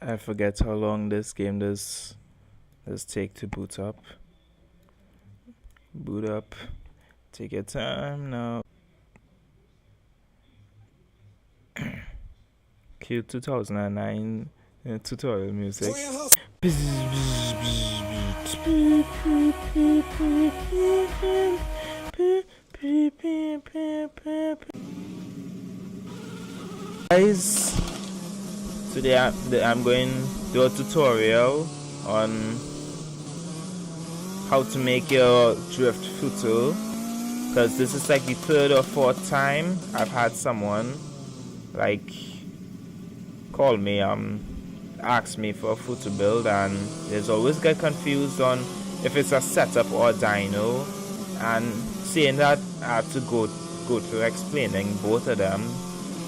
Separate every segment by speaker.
Speaker 1: I forget how long this game does take to boot up. Boot up. Take your time now. Cue 2009 tutorial music. Guys, today I'm going to do a tutorial on how to make your drift Futo, because this is like the third or fourth time I've had someone like call me ask me for a Futo build, and there's always get confused on if it's a setup or a dyno, and seeing that I have to go through explaining both of them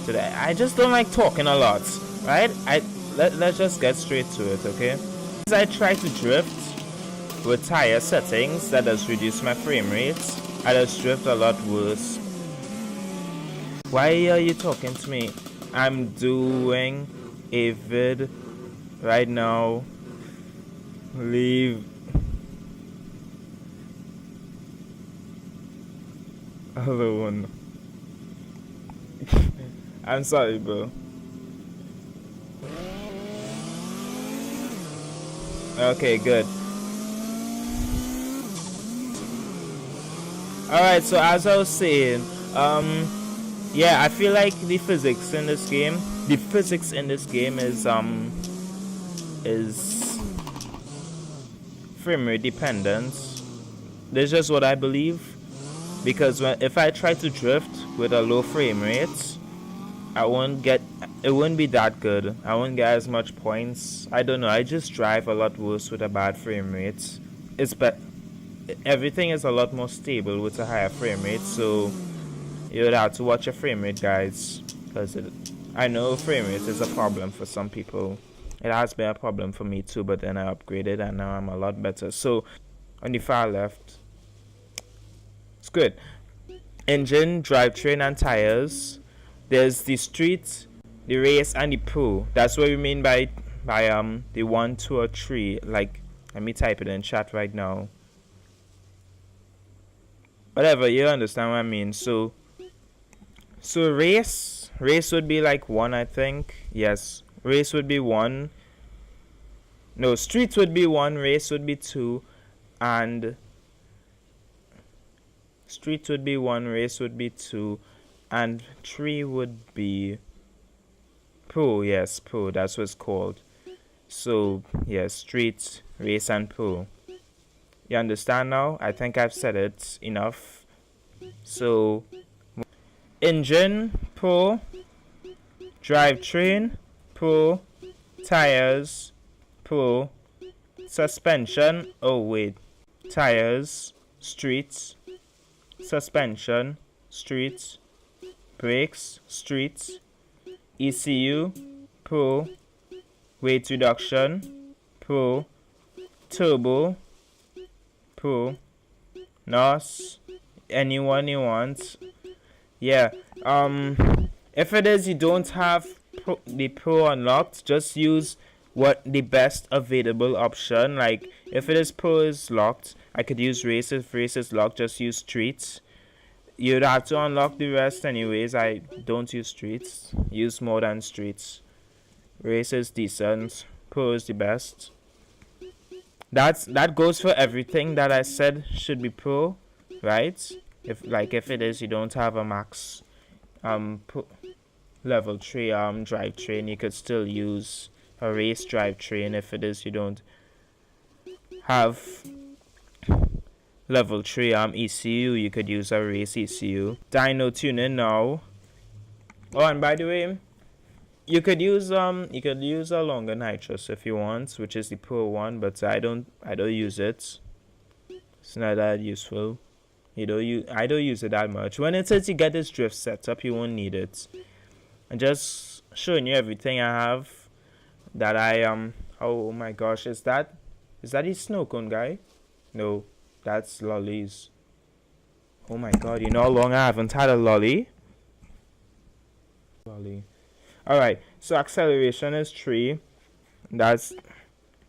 Speaker 1: today. I just don't like talking a lot, right? Let's just get straight to it, okay? As I try to drift with tire settings, that does reduce my frame rate. I just drift a lot worse. Why are you talking to me? I'm doing a vid right now. Leave alone. I'm sorry, bro. Okay, good. Alright, so as I was saying, yeah, I feel like the physics in this game is frame rate dependent. That's just what I believe, because if I try to drift with a low frame rate, it wouldn't be that good. I won't get as much points. I don't know, I just drive a lot worse with a bad frame rate. Everything is a lot more stable with a higher frame rate, so you would have to watch your frame rate, guys, because I know frame rate is a problem for some people. It has been a problem for me too, but then I upgraded and now I'm a lot better. So on the far left, it's good. Engine, drivetrain, and tires. There's the street, the race, and the pro. That's what we mean by the 1, 2, or 3. Like, let me type it in chat right now. Whatever, you understand what I mean. So race would be like 1, I think. Yes, race would be 1. No, street would be 1, race would be 2, and street would be 1, race would be 2, and 3 would be pro. Yes, pro, that's what it's called. So yes, street, race, and pro. You understand now? I think I've said it enough. So engine, pro. Drivetrain, pro. Tires, pro. Suspension, oh wait, tires, streets. Suspension, streets. Brakes, streets. ECU, pro. Weight reduction, pro. Turbo, pro. NOS, anyone you want. Yeah, if it is you don't have the pro unlocked, just use the best available option. Like if it is pro is locked, I could use race. If race is locked, just use streets. You'd have to unlock the rest anyways. I don't use streets. Use more than streets. Race is decent. Pro is the best. That goes for everything that I said should be pro, right? If it is you don't have a max level 3 drivetrain, you could still use a race drivetrain. If it is you don't have level 3 ECU, you could use a race ECU. Dyno tuning now. Oh, and by the way, you could use a longer nitrous if you want, which is the pro one, but I don't use it. It's not that useful. I don't use it that much. When it says you get this drift setup, you won't need it. I'm just showing you everything I have that I oh my gosh, is that the snow cone guy? No, that's lollies. Oh my god, you know how long I haven't had a lolly? Alright, so acceleration is 3. That's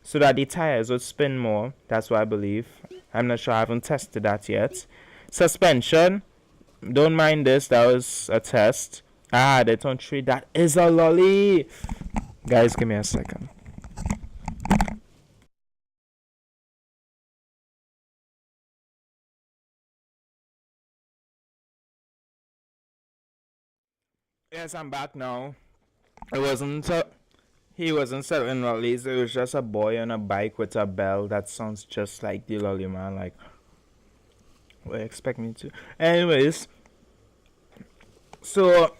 Speaker 1: so that the tires would spin more. That's what I believe. I'm not sure. I haven't tested that yet. Suspension. Don't mind this. That was a test. Ah, they don't treat that is a lolly. Guys, give me a second. Yes, I'm back now. It wasn't he wasn't selling lollies. It was just a boy on a bike with a bell. That sounds just like the lolly man. Like, what you expect me to? Anyways, so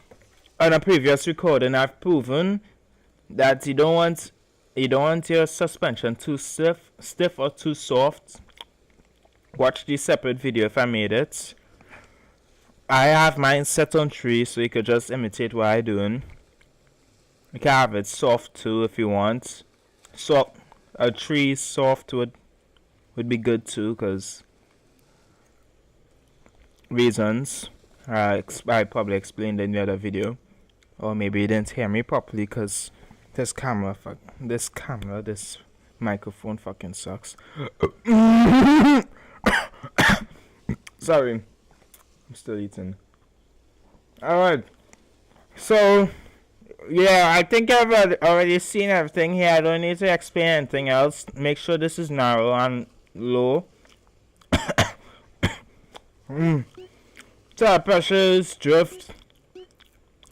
Speaker 1: on a previous recording, I've proven that you don't want your suspension too stiff or too soft. Watch the separate video if I made it. I have mine set on 3, so you could just imitate what I'm doing. You can have it soft too if you want. So a 3 soft would be good too, cause reasons I probably explained in the other video, or maybe you didn't hear me properly, cause this microphone fucking sucks. Sorry, I'm still eating. Alright, so yeah, I think I've already seen everything here. I don't need to explain anything else. Make sure this is narrow and low. Tire pressures, drift,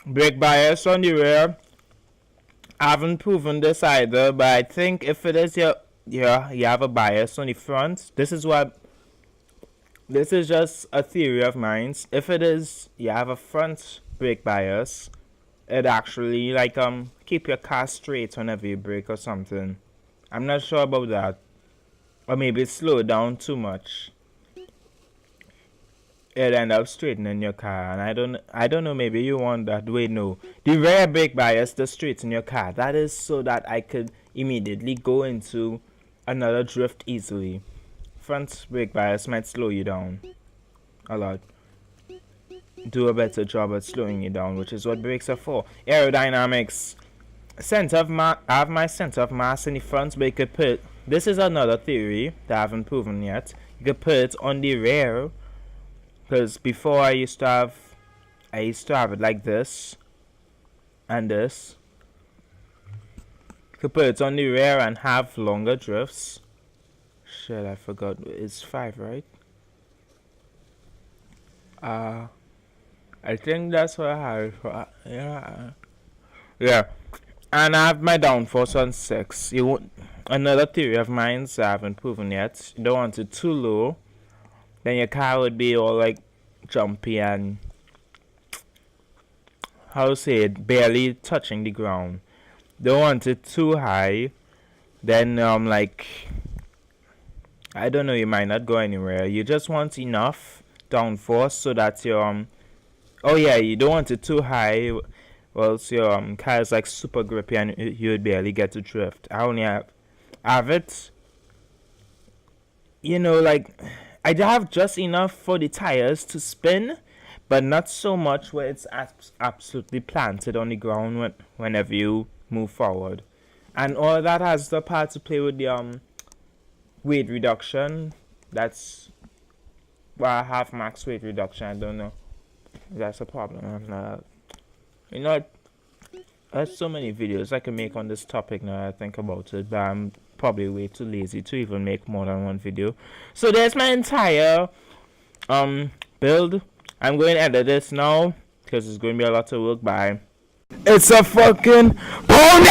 Speaker 1: brake bias on the rear. I haven't proven this either, but I think if it is you have a bias on the front. This is just a theory of mine. If it is you have a front brake bias, it actually like keep your car straight whenever you brake or something. I'm not sure about that. Or maybe slow down too much. It end up straightening your car, and I don't know, maybe you want that. Wait, no. The rear brake bias to straighten your car. That is so that I could immediately go into another drift easily. Front brake bias might slow you down a lot. Do a better job at slowing you down, which is what brakes are for. Aerodynamics. I have my center of mass in the front, but you could put, this is another theory that I haven't proven yet. You could put it on the rear, because before I used to have it like this and this. You could put it on the rear and have longer drifts. Shit, I forgot. It's 5, right? I think that's what I have. Yeah. And I have my downforce on 6. Another theory of mine I haven't proven yet. You don't want it too low. Then your car would be all like jumpy and barely touching the ground. Don't want it too high. Then like, I don't know, you might not go anywhere. You just want enough downforce so that your oh yeah, you don't want it too high. Well, so your car is like super grippy and you would barely get to drift. I only have it, like, I have just enough for the tires to spin, but not so much where it's absolutely planted on the ground whenever you move forward. And all that has the part to play with the weight reduction. That's why I have max weight reduction. I don't know. That's a problem. There's so many videos I can make on this topic now I think about it, but I'm probably way too lazy to even make more than one video. So there's my entire build. I'm going to edit this now because it's going to be a lot of work. Bye. It's a fucking pony!